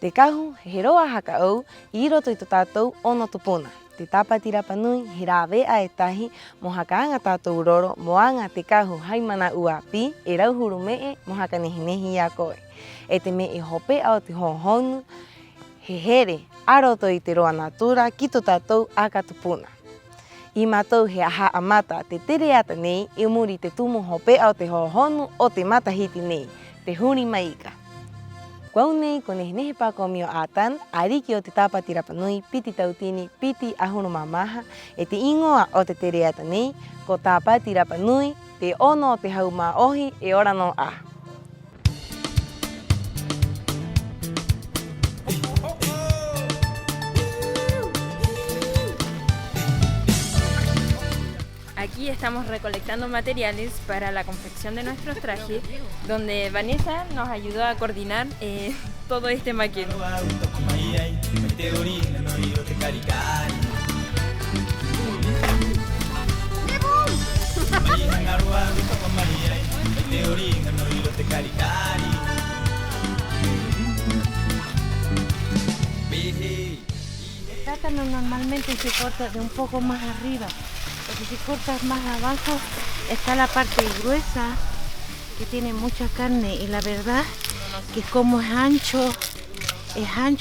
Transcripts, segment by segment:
Te kahu he roa haka au I roto I tō tātou ono tupuna. Te tāpati Rapanui he rā wea e tahi mo haka anga tātou roro mo anga te kahu haimana ua pi e rauhuru mee mo haka nehinehi a koe. E te me e hope au te honhonu he here aroto I te roa natura ki tō tātou aka tupuna. I mātou he aha amata te tere ata nei I muri te tumu hope au te honhonu o te matahiti nei, te huri maika. Kau nei ko nehinehi pāko mio ātan, ariki o te tāpati Rapanui, piti tautini, piti ahunu mamaha, e te ingoa o te tere ata nei, ko tāpati Rapanui, te ono o te hau mā ohi e ora no a. Aquí estamos recolectando materiales para la confección de nuestros trajes, donde Vanessa nos ayudó a coordinar todo este maquete. El plátano normalmente se corta de un poco más arriba. Porque si cortas más abajo está la parte gruesa que tiene mucha carne y la verdad que como es ancho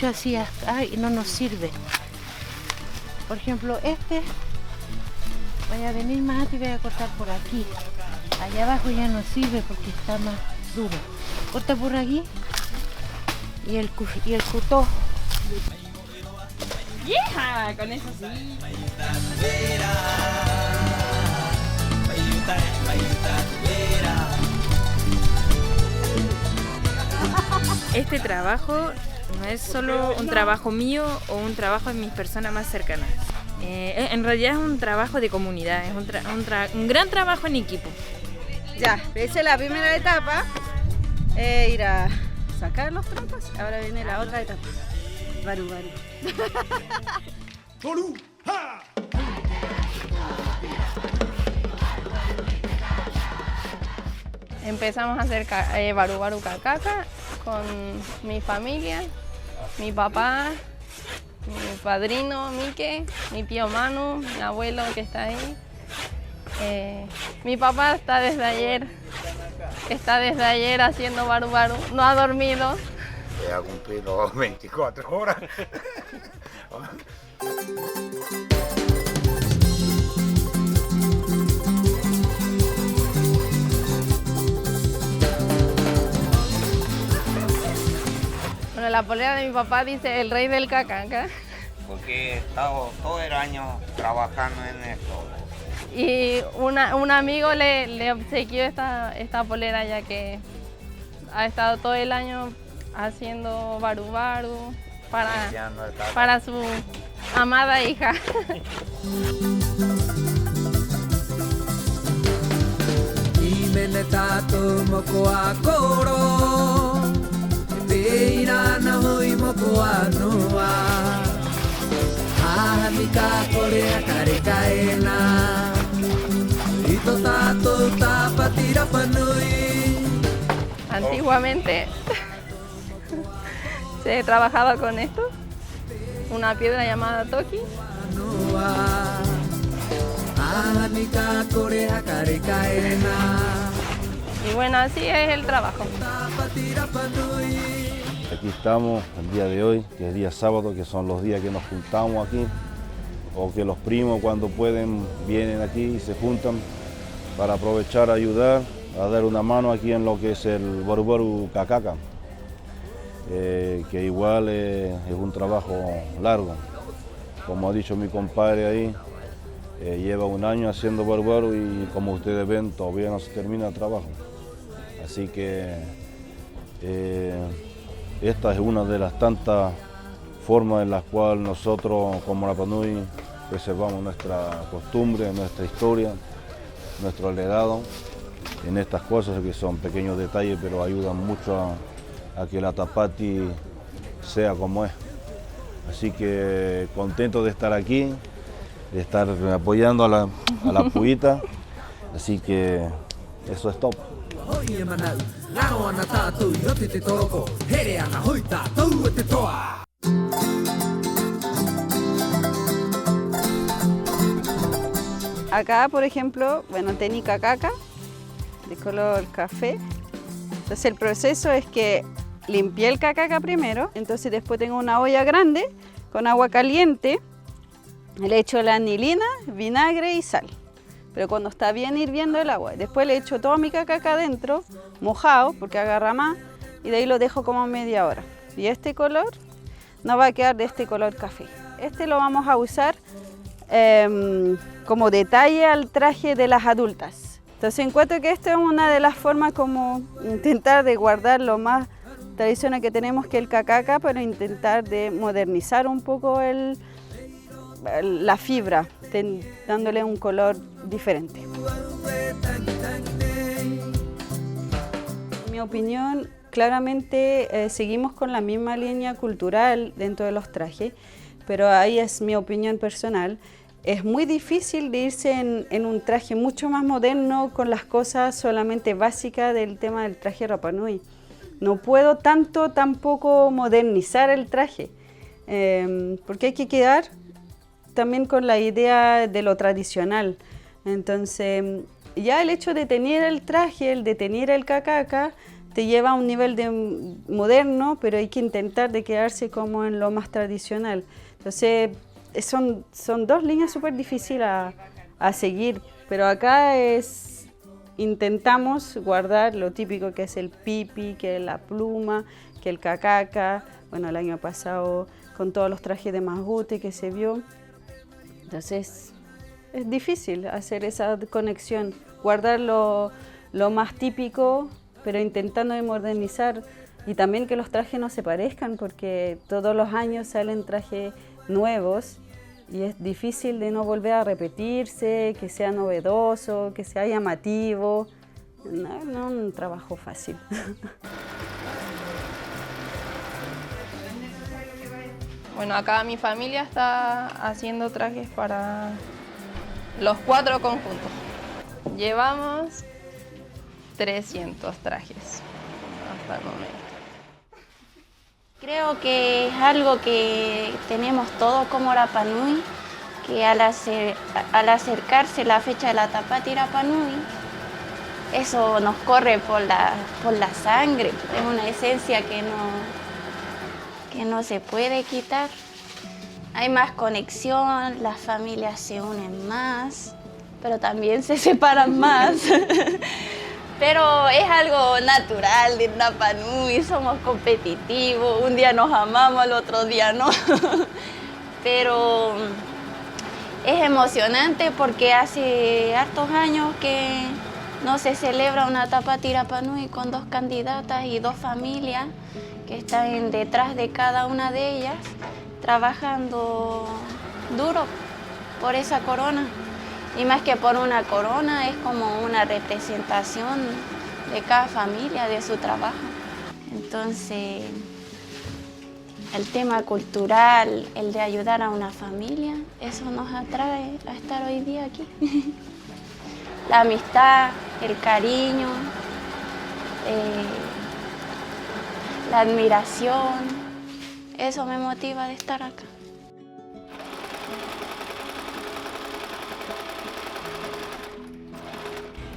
así acá y no nos sirve. Por ejemplo voy a venir más alto y voy a cortar por aquí. Allá abajo ya no sirve porque está más duro. Corta por aquí y el cutó. ¡Yeah! Con eso sí. Este trabajo no es solo un trabajo mío o un trabajo de mis personas más cercanas. En realidad es un trabajo de comunidad, es un gran trabajo en equipo. Ya, esa es la primera etapa, ir a sacar los troncos, ahora viene la otra etapa. Baru, baru. Empezamos a hacer baru baru cacaca con mi familia, mi papá, mi padrino Mike, mi tío Manu, mi abuelo que está ahí. Mi papá está desde ayer haciendo baru baru, no ha dormido. Ya ha cumplido 24 horas. Bueno, la polera de mi papá dice el rey del cacaca. Porque he estado todo el año trabajando en esto. Y un amigo le obsequió esta polera ya que ha estado todo el año haciendo baru baru para su amada hija. Antiguamente se trabajaba con esto, una piedra llamada toki. Y bueno, así es el trabajo. Aquí estamos el día de hoy, que es día sábado, que son los días que nos juntamos aquí, o que los primos cuando pueden vienen aquí y se juntan para aprovechar, ayudar, a dar una mano aquí en lo que es el baru baru cacaca, que igual es un trabajo largo. Como ha dicho mi compadre ahí, lleva un año haciendo baru baru y como ustedes ven todavía no se termina el trabajo. Así que esta es una de las tantas formas en las cuales nosotros como Rapanui preservamos nuestra costumbre, nuestra historia, nuestro legado en estas cosas que son pequeños detalles pero ayudan mucho a que la Tapati sea como es. Así que contento de estar aquí, de estar apoyando a la puita, así que eso es top. Acá, por ejemplo, bueno, tenía cacaca de color café. Entonces el proceso es que limpié el cacaca primero, entonces después tengo una olla grande con agua caliente, le echo la anilina, vinagre y sal. Pero cuando está bien hirviendo el agua, después le echo toda mi cacaca adentro, mojado, porque agarra más, y de ahí lo dejo como media hora. Y este color no va a quedar de este color café. Este lo vamos a usar como detalle al traje de las adultas. Entonces encuentro que esta es una de las formas como intentar de guardar lo más tradicional que tenemos, que el cacaca, pero intentar de modernizar un poco la fibra, dándole un color diferente. En mi opinión, claramente seguimos con la misma línea cultural dentro de los trajes, pero ahí es mi opinión personal. Es muy difícil de irse en un traje mucho más moderno con las cosas solamente básicas del tema del traje Rapa Nui. No puedo tampoco modernizar el traje, porque hay que quedar también con la idea de lo tradicional. Entonces, ya el hecho de tener el traje, el de tener el cacaca, te lleva a un nivel de moderno, pero hay que intentar de quedarse como en lo más tradicional. Entonces, son dos líneas súper difíciles a seguir, pero acá intentamos guardar lo típico que es el pipi, que es la pluma, que el cacaca. Bueno, el año pasado con todos los trajes de Masgute que se vio. Entonces es difícil hacer esa conexión, guardar lo más típico, pero intentando de modernizar y también que los trajes no se parezcan, porque todos los años salen trajes nuevos y es difícil de no volver a repetirse, que sea novedoso, que sea llamativo. No es un trabajo fácil. Bueno, acá mi familia está haciendo trajes para los 4 conjuntos. Llevamos 300 trajes hasta el momento. Creo que es algo que tenemos todos como Rapa Nui, que al acercarse la fecha de la Tapati Rapa Nui, eso nos corre por la sangre, es una esencia que no se puede quitar. Hay más conexión, las familias se unen más, pero también se separan más. Pero es algo natural de Rapa Nui, somos competitivos, un día nos amamos, al otro día no. Pero es emocionante porque hace hartos años que no se celebra una Tapati Rapa Nui con 2 candidatas y 2 familias que están detrás de cada una de ellas, trabajando duro por esa corona. Y más que por una corona, es como una representación de cada familia, de su trabajo. Entonces, el tema cultural, el de ayudar a una familia, eso nos atrae a estar hoy día aquí. La amistad, el cariño, la admiración, eso me motiva de estar acá.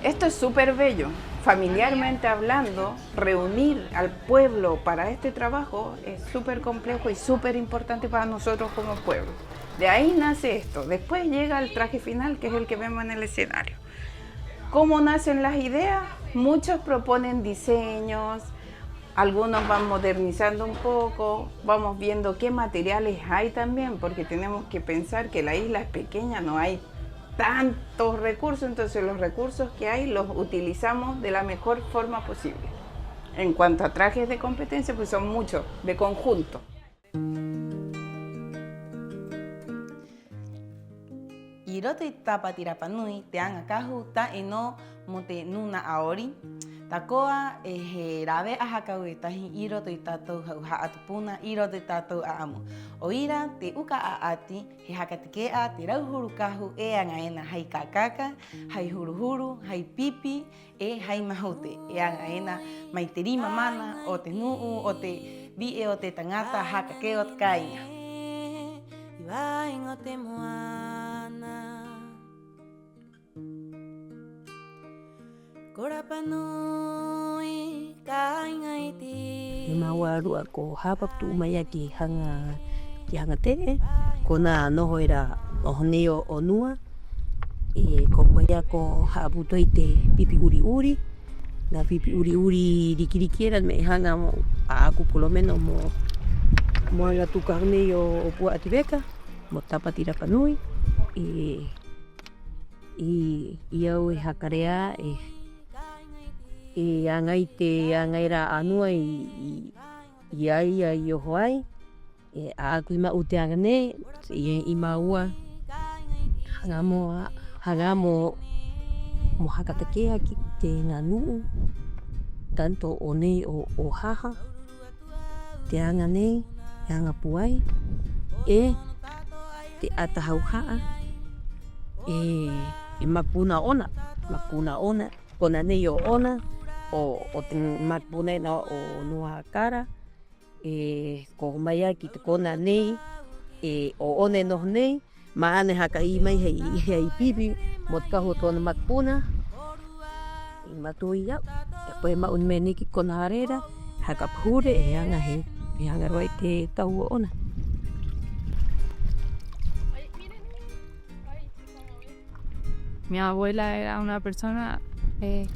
Esto es súper bello. Familiarmente hablando, reunir al pueblo para este trabajo es súper complejo y súper importante para nosotros como pueblo. De ahí nace esto. Después llega el traje final, que es el que vemos en el escenario. ¿Cómo nacen las ideas? Muchos proponen diseños, algunos van modernizando un poco, vamos viendo qué materiales hay también, porque tenemos que pensar que la isla es pequeña, no hay tantos recursos, entonces los recursos que hay los utilizamos de la mejor forma posible. En cuanto a trajes de competencia, pues son muchos, de conjunto. Irote Tapati Rapa Nui te anga kaju ta eno mote nuna aori. Takoa he rawe a hakau e tahi iro to i tātou hau haatupuna, iro to i tātou aamu. O ira, te uka a ati, he hakatikea te rauhuru kahu e anga ena hai kakaka, hai huruhuru, hai pipi, e hai mahute. E anga ena mai te rima mana, o te nuu, o te vie o te tangata, hakake o te kainga. I waingo te moana. Korapanui kainga iti. E maua rua ko hapaptu umaya ki hanga te. Kona noho era ohoneo onua. E ko koia ko haaputo i te pipi uri uri. Na pipi uri uri rikiriki era me hanga mo a aku polomeno mo anga tukarne o pua ativeka. Mo tapati Rapanui. I au e hakarea e angai te angaira anua i aia i oho ai e a aku ima uteanga ne i maua hangamo mo hakatakea ki te nanu tanto o nei o haha te anga nei e anga puai e te atahauhaa e mapuna ona kona nei o ona o te mapuna na o noa kara ko mai ki te kona nei o one no nei maane haka i mai hei pipi mo te kaho tona mapuna i matui au e poe maun me niki kona harera haka phure e anga roi te tau o ona. Mi abuela era una persona que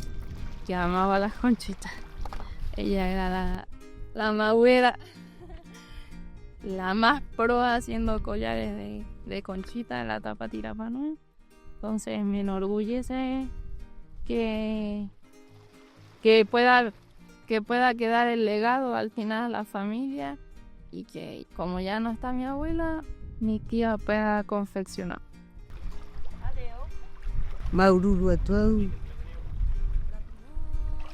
amaba las conchitas. Ella era la mabuela, la más pro haciendo collares de conchita en la Tapati Rapanui. Entonces me enorgullece que pueda quedar el legado al final a la familia y que como ya no está mi abuela, mi tía pueda confeccionar. Maururu atuau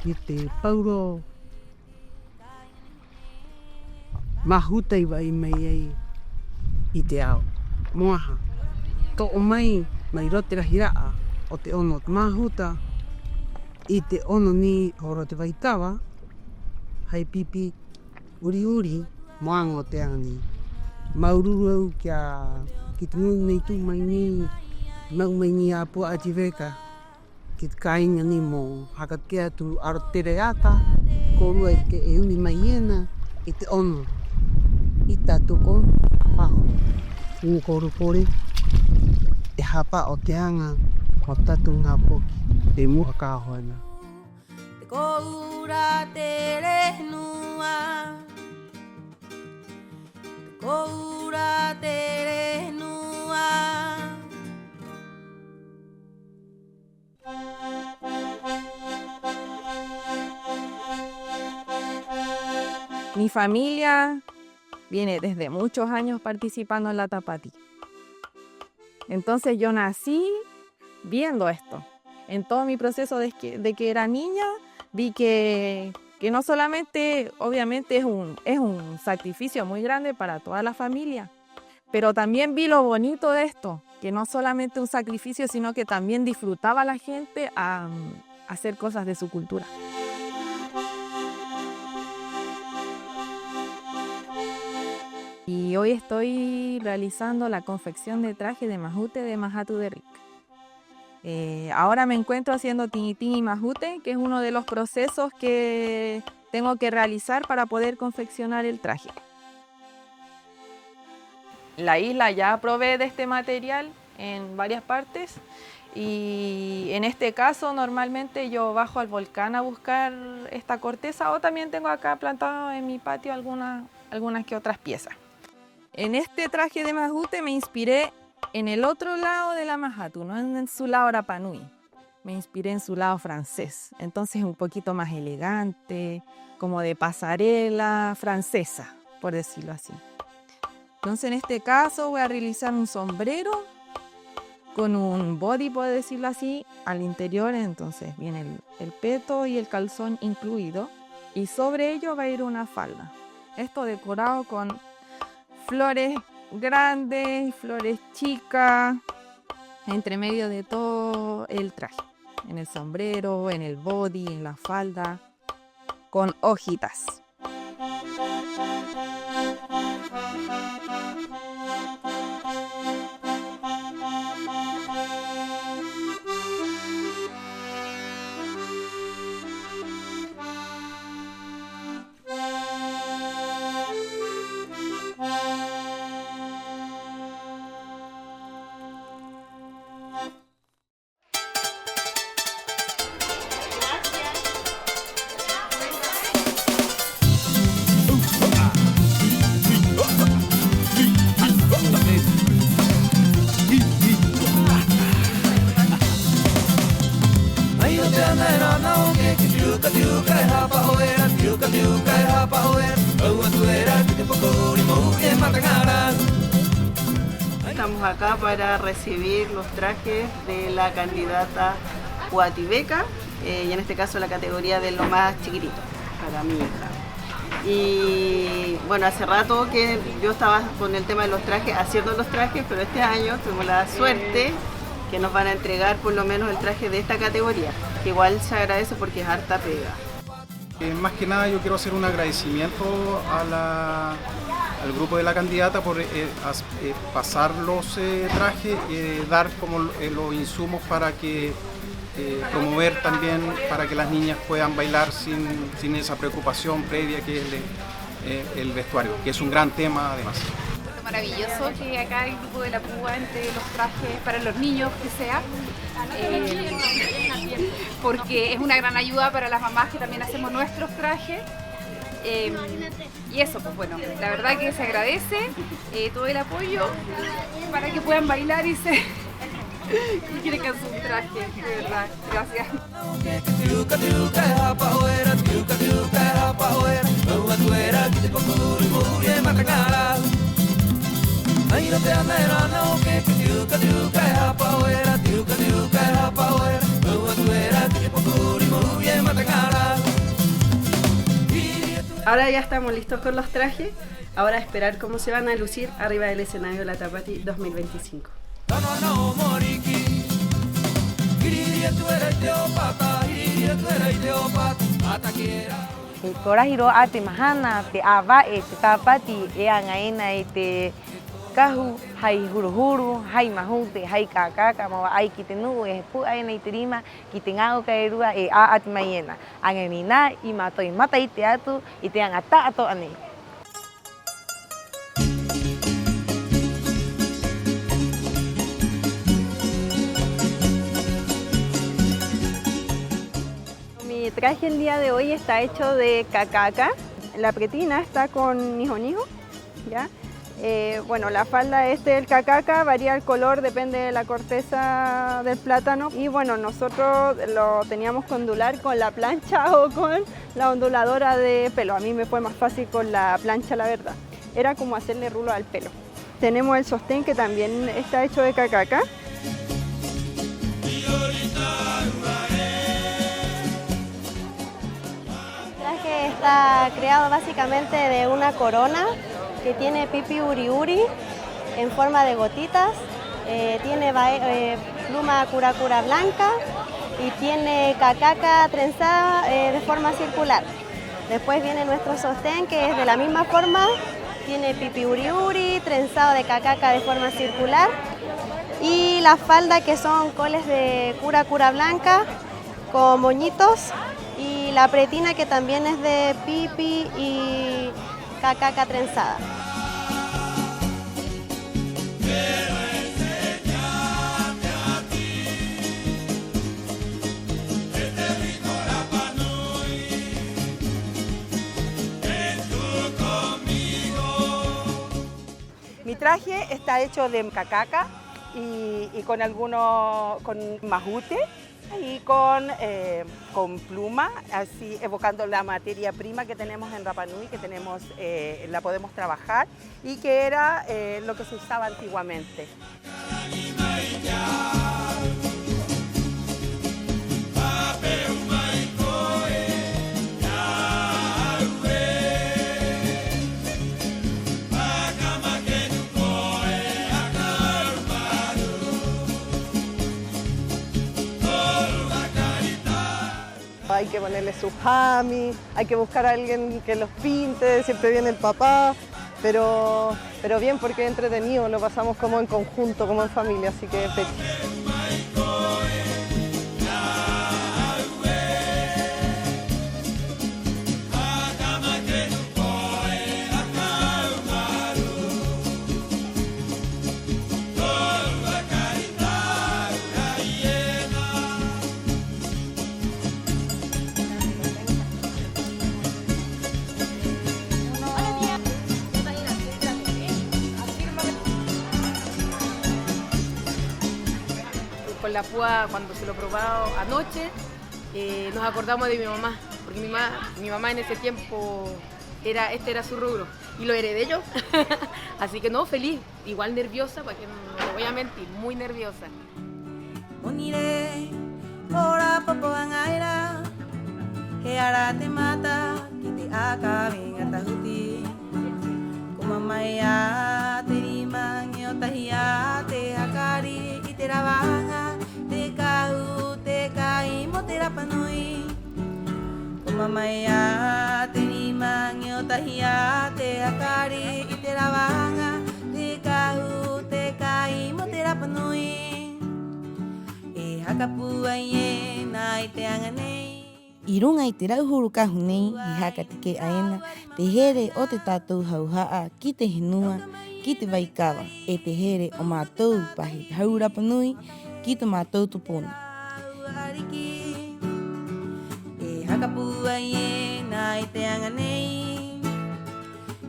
i te pauro mahuta i wai mai ai i te ao moaha to o mai rote rahiraa o te ono mahuta i te ono ni horo te waitawa hai pipi uri uri moango te ani maururu au ki te nui nei tu mai ni mau mai ni apua ativeka ki te kainga ni mo hakatkea tu arotere ata ko rua ke e uni mai ena i te ono i tātoko paho ngu koru kore e hapa o te anga o tatu ngā poki te muha kāhoena Te koura te rehnua Te koura te rehnua Mi familia viene desde muchos años participando en la Tapati. Entonces yo nací viendo esto. En todo mi proceso de que era niña, vi que no solamente, obviamente es un sacrificio muy grande para toda la familia, pero también vi lo bonito de esto, que no solamente un sacrificio, sino que también disfrutaba la gente a hacer cosas de su cultura. Y hoy estoy realizando la confección de traje de majute de Mahatu de Ric. Ahora me encuentro haciendo tinitín y majute, que es uno de los procesos que tengo que realizar para poder confeccionar el traje. La isla ya provee de este material en varias partes y en este caso normalmente yo bajo al volcán a buscar esta corteza o también tengo acá plantado en mi patio algunas que otras piezas. En este traje de majute me inspiré en el otro lado de la Mahatu, no en su lado Rapanui. Me inspiré en su lado francés, entonces un poquito más elegante, como de pasarela francesa, por decirlo así. Entonces en este caso voy a realizar un sombrero con un body, puedo decirlo así, al interior. Entonces viene el peto y el calzón incluido, y sobre ello va a ir una falda. Esto decorado con flores grandes, flores chicas, entre medio de todo el traje, en el sombrero, en el body, en la falda, con hojitas. Estamos acá para recibir los trajes de la candidata Huatibeca, y en este caso la categoría de lo más chiquitito, para mi hija. Y bueno, hace rato que yo estaba con el tema de los trajes, haciendo los trajes, pero este año tuvimos la suerte que nos van a entregar por lo menos el traje de esta categoría, que igual se agradece porque es harta pega. Más que nada yo quiero hacer un agradecimiento al grupo de la candidata por pasar los trajes, dar como los insumos para que promover también para que las niñas puedan bailar sin esa preocupación previa que es el vestuario, que es un gran tema además. Maravilloso que acá el grupo de la PUA entre los trajes para los niños que sea, porque es una gran ayuda para las mamás que también hacemos nuestros trajes, y eso, pues bueno, la verdad que se agradece todo el apoyo para que puedan bailar y quieren que hacer un traje, de verdad, gracias. Ahora ya estamos listos con los trajes, ahora a esperar cómo se van a lucir arriba del escenario de la Tapati 2025. Kora hiro ate mahana te ava te tapati e angaina te kahu hai huru hai mahute hai kakaka ma ai ki te nu e pu ai nei te rima ki te ngao ka erua e a ate maiena anganina I matoi mata I te atu I te angata ato ane. Mi traje el día de hoy está hecho de cacaca. La pretina está con nijo, ¿ya? Bueno, la falda del cacaca varía el color, depende de la corteza del plátano. Y bueno, nosotros lo teníamos que ondular con la plancha o con la onduladora de pelo. A mí me fue más fácil con la plancha, la verdad. Era como hacerle rulo al pelo. Tenemos el sostén que también está hecho de cacaca. Está creado básicamente de una corona que tiene pipi uri en forma de gotitas, tiene pluma curacura blanca y tiene cacaca trenzada de forma circular. Después viene nuestro sostén que es de la misma forma, tiene pipi uri trenzado de cacaca de forma circular y la falda que son coles de curacura blanca con moñitos. Y la pretina que también es de pipi y cacaca trenzada. Mi traje está hecho de cacaca y con majute. Y con pluma, así evocando la materia prima que tenemos en Rapa Nui, que la podemos trabajar y que era lo que se usaba antiguamente. que ponerle su jami, hay que buscar a alguien que los pinte, siempre viene el papá, pero bien porque es entretenido, lo pasamos como en conjunto, como en familia, así que feliz. Con la púa, cuando se lo probaba anoche, nos acordamos de mi mamá, porque mi mamá en ese tiempo este era su rubro y lo heredé yo. Así que no, feliz, igual nerviosa, porque no le voy a mentir, muy nerviosa. Mamaya terima ngiotahiya te akari iterawanga te kahu te kai motera panui e hakapua ye na iteangane Irunga itera uhuru kahunei hihakatike aena te here o te tatou hauhaa ki te henua ki te waikawa e te here o mātou pahi haura panui ki te mātou tupuna. Hakapua ye na te anga nei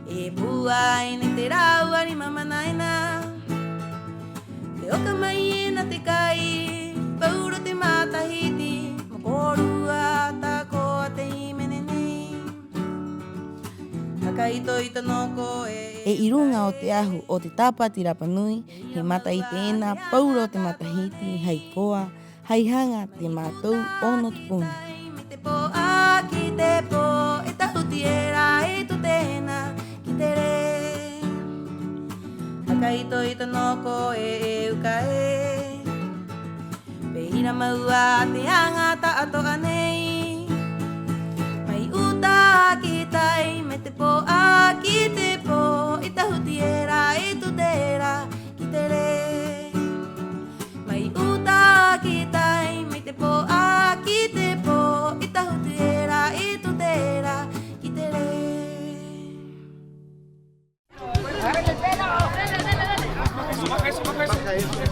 e pua e ne te rau ari mama naina te oka mai e na te kai pauro te matahiti mokorua ta ko te imene nei hakaito i tanoko e irunga o te ahu o te tāpati Rapanui he mata i te ena pauro te matahiti hei koa hei hanga te mātou ono tupuna. Po aki te po e tahutiera e tu tena ki te re Hakaito i tanoko e uka e Peira maua te angata ato anei Mai uta ki tai me te po aki te po e tahutiera e tu tera ki te re Mai uta ki tai me te po aki te po Itahutiera itutera kitere. ¡Agárrate el pelo! ¡Baja eso, baja eso! ¡Baja eso!